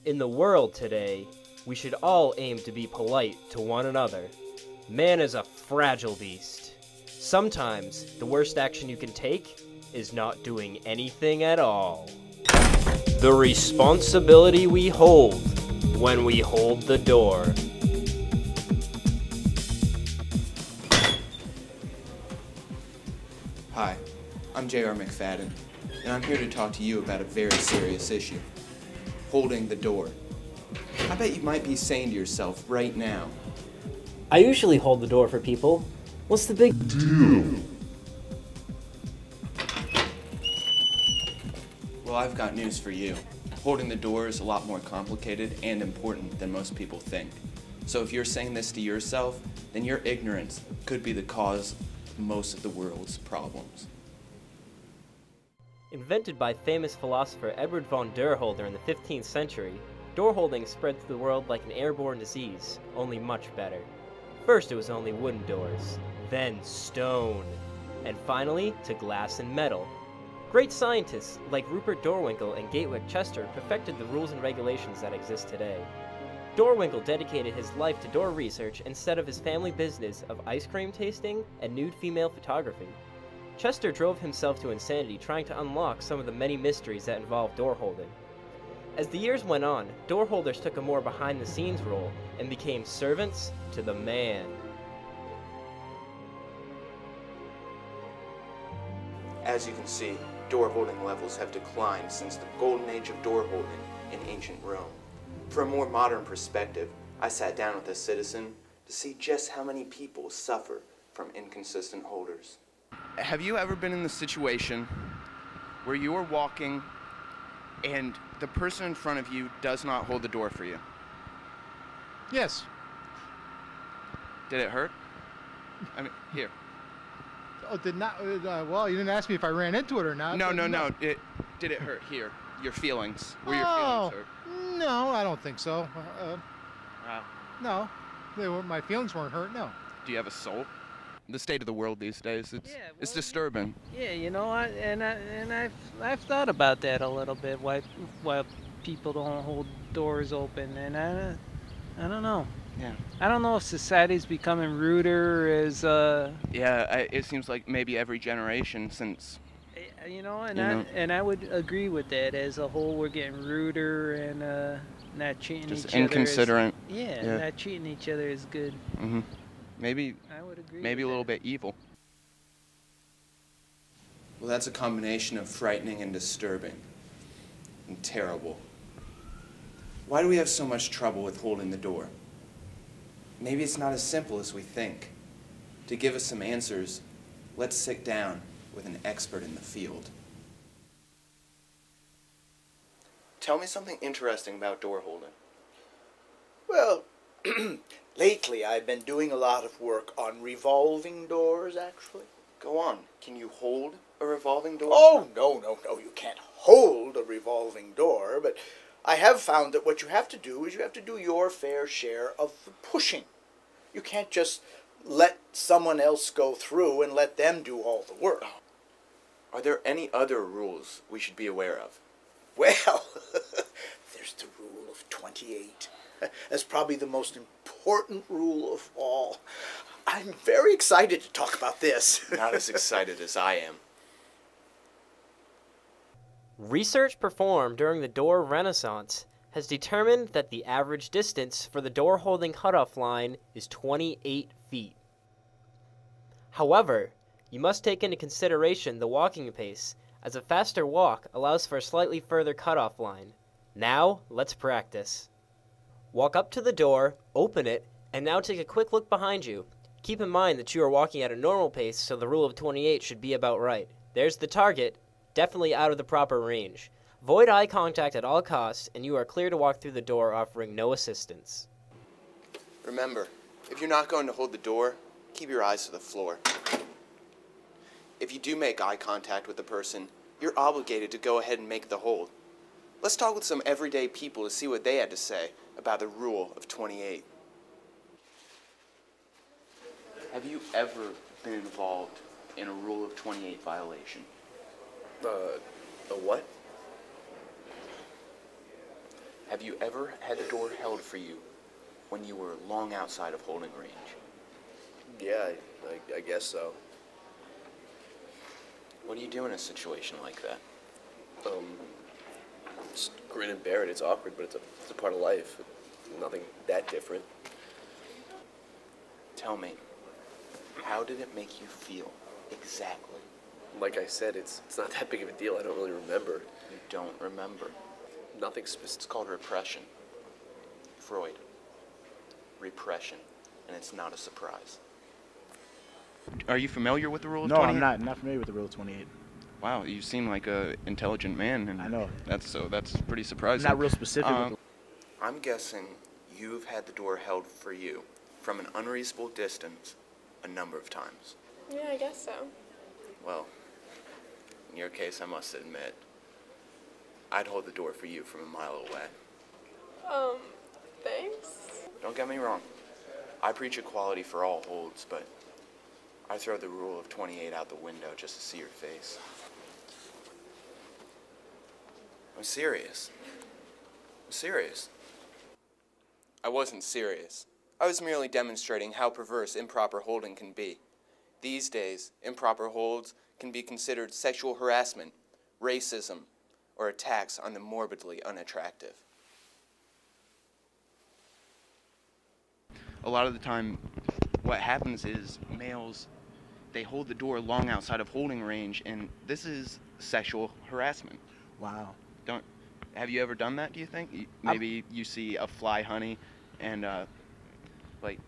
In the world today, we should all aim to be polite to one another. Man is a fragile beast. Sometimes, the worst action you can take is not doing anything at all. The responsibility we hold when we hold the door. Hi, I'm J.R. McFadden, and I'm here to talk to you about a very serious issue. Holding the door. I bet you might be saying to yourself right now, I usually hold the door for people. What's the big deal? well, I've got news for you. Holding the door is a lot more complicated and important than most people think. So if you're saying this to yourself, then your ignorance could be the cause of most of the world's problems. Invented by famous philosopher Edward von Deurholder in the 15th century, door holding spread through the world like an airborne disease, only much better. First it was only wooden doors, then stone, and finally to glass and metal. Great scientists like Rupert Dorwinkel and Gateway Chester perfected the rules and regulations that exist today. Dorwinkel dedicated his life to door research instead of his family business of ice cream tasting and nude female photography. Chester drove himself to insanity trying to unlock some of the many mysteries that involve door holding. As the years went on, door holders took a more behind-the-scenes role and became servants to the man. As you can see, door holding levels have declined since the golden age of door holding in ancient Rome. From a more modern perspective, I sat down with a citizen to see just how many people suffer from inconsistent holders. Have you ever been in the situation where you are walking and the person in front of you does not hold the door for you? Yes. Did it hurt? I mean, here. Oh, did not. Well, you didn't ask me if I ran into it or not. No. but Did it hurt? Here. Your feelings. Were your Oh, feelings hurt? no, I don't think so. Wow. No, my feelings weren't hurt. No. Do you have a soul? The state of the world these days, it's disturbing. Yeah, you know, I've thought about that a little bit. Why people don't hold doors open, and I don't know. Yeah. I don't know if society's becoming ruder as It seems like maybe every generation since. and I would agree with that. As a whole, we're getting ruder and not treating Just each other. inconsiderate. Not treating each other as good. Mm-hmm. Maybe I would agree. maybe a with little that. bit evil. Well, that's a combination of frightening and disturbing and terrible. Why do we have so much trouble with holding the door? Maybe it's not as simple as we think. To give us some answers, let's sit down with an expert in the field. Tell me something interesting about door holding. Well, lately I've been doing a lot of work on revolving doors, actually. Go on. Can you hold a revolving door? Oh, no, you can't hold a revolving door, but I have found that what you have to do is you have to do your fair share of the pushing. You can't just let someone else go through and let them do all the work. Are there any other rules we should be aware of? Well, there's the rule of 28. That's probably the most important rule of all. I'm very excited to talk about this. Not as excited as I am. Research performed during the door renaissance has determined that the average distance for the door holding cutoff line is 28 feet. However, you must take into consideration the walking pace, as a faster walk allows for a slightly further cutoff line. Now, let's practice. Walk up to the door, open it, and now take a quick look behind you. Keep in mind that you are walking at a normal pace, so the rule of 28 should be about right. There's the target, definitely out of the proper range. Avoid eye contact at all costs, and you are clear to walk through the door offering no assistance. Remember, if you're not going to hold the door, keep your eyes to the floor. If you do make eye contact with the person, you're obligated to go ahead and make the hold. Let's talk with some everyday people to see what they had to say about the rule of 28. Have you ever been involved in a rule of 28 violation? A what? Have you ever had the door held for you when you were long outside of holding range? Yeah, I guess so. What do you do in a situation like that? Just grin and bear it. It's awkward, but it's a part of life. Nothing that different. Tell me, how did it make you feel exactly? Like I said, it's not that big of a deal. I don't really remember. You don't remember. Nothing It's specific. called repression. Freud. Repression. And it's not a surprise. Are you familiar with the rule of No, 28? I'm not familiar with the rule of 28. Wow, you seem like a intelligent man, and I know. that's pretty It's surprising. not real specific. Um, with I'm guessing you've had the door held for you from an unreasonable distance a number of times. Yeah, I guess so. Well, in your case, I must admit, I'd hold the door for you from a mile away. Thanks. Don't get me wrong. I preach equality for all holds, but I throw the rule of 28 out the window just to see your face. I'm serious. I'm serious. I wasn't serious. I was merely demonstrating how perverse improper holding can be. These days, improper holds can be considered sexual harassment, racism, or attacks on the morbidly unattractive. a lot of the time, what happens is males, they hold the door long outside of holding range, and this is sexual harassment. Wow. Have you ever done that, do you think? Maybe you see a fly honey and, like,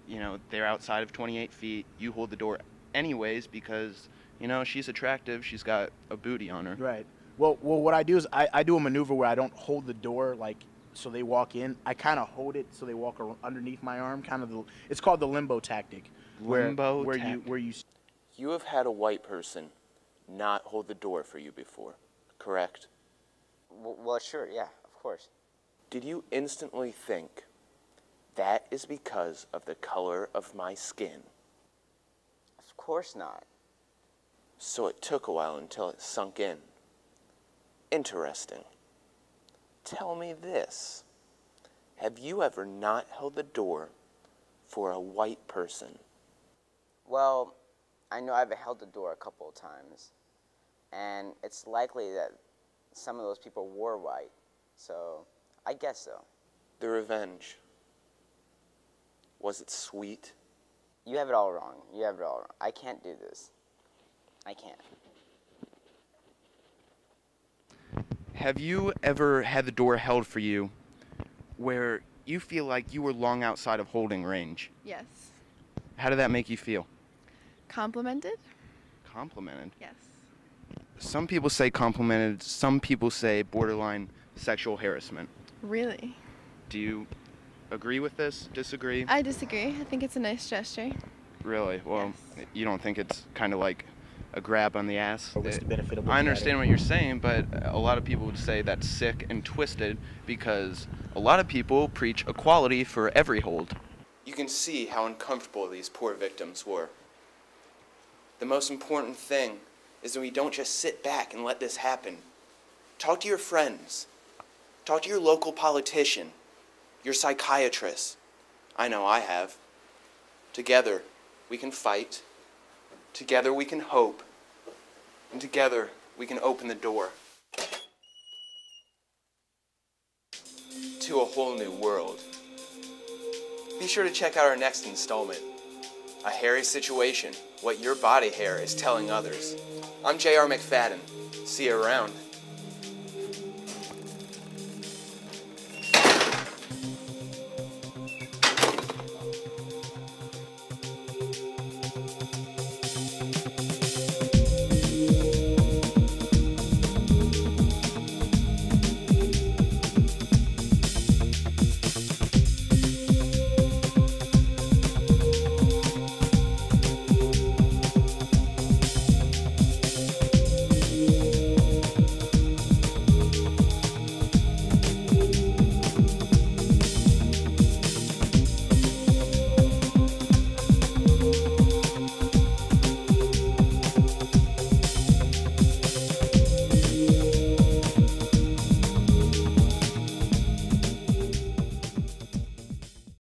you know, they're outside of 28 feet. You hold the door anyways because, you know, she's attractive. She's got a booty on her. Right. Well, what I do is I do a maneuver where I don't hold the door, like, so they walk in. I kind of hold it so they walk underneath my arm. It's called the limbo tactic. Where you. You have had a white person not hold the door for you before, correct? Well, sure, yeah, of course. Did you instantly think, that is because of the color of my skin? Of course not. So it took a while until it sunk in. Interesting. Tell me this. Have you ever not held the door for a white person? Well, I know I've held the door a couple of times, and it's likely that some of those people were white, so I guess so. The revenge. Was it sweet? You have it all wrong. You have it all wrong. I can't do this. I can't. Have you ever had the door held for you where you feel like you were long outside of holding range? Yes. How did that make you feel? Complimented? Complimented? Yes. Some people say complimented, some people say borderline sexual harassment. Really? Do you agree with this? Disagree? I disagree. I think it's a nice gesture. Really? Well, Yes. You don't think it's kind of like a grab on the ass? Or what's the benefit of I looking at understand it? what you're saying, but a lot of people would say that's sick and twisted because a lot of people preach equality for every hold. You can see how uncomfortable these poor victims were. The most important thing is that we don't just sit back and let this happen. Talk to your friends. Talk to your local politician, your psychiatrist. I know I have. Together, we can fight. Together, we can hope. And together, we can open the door to a whole new world. Be sure to check out our next installment, A Hairy Situation, What Your Body Hair is Telling Others. I'm J.R. McFadden. See you around.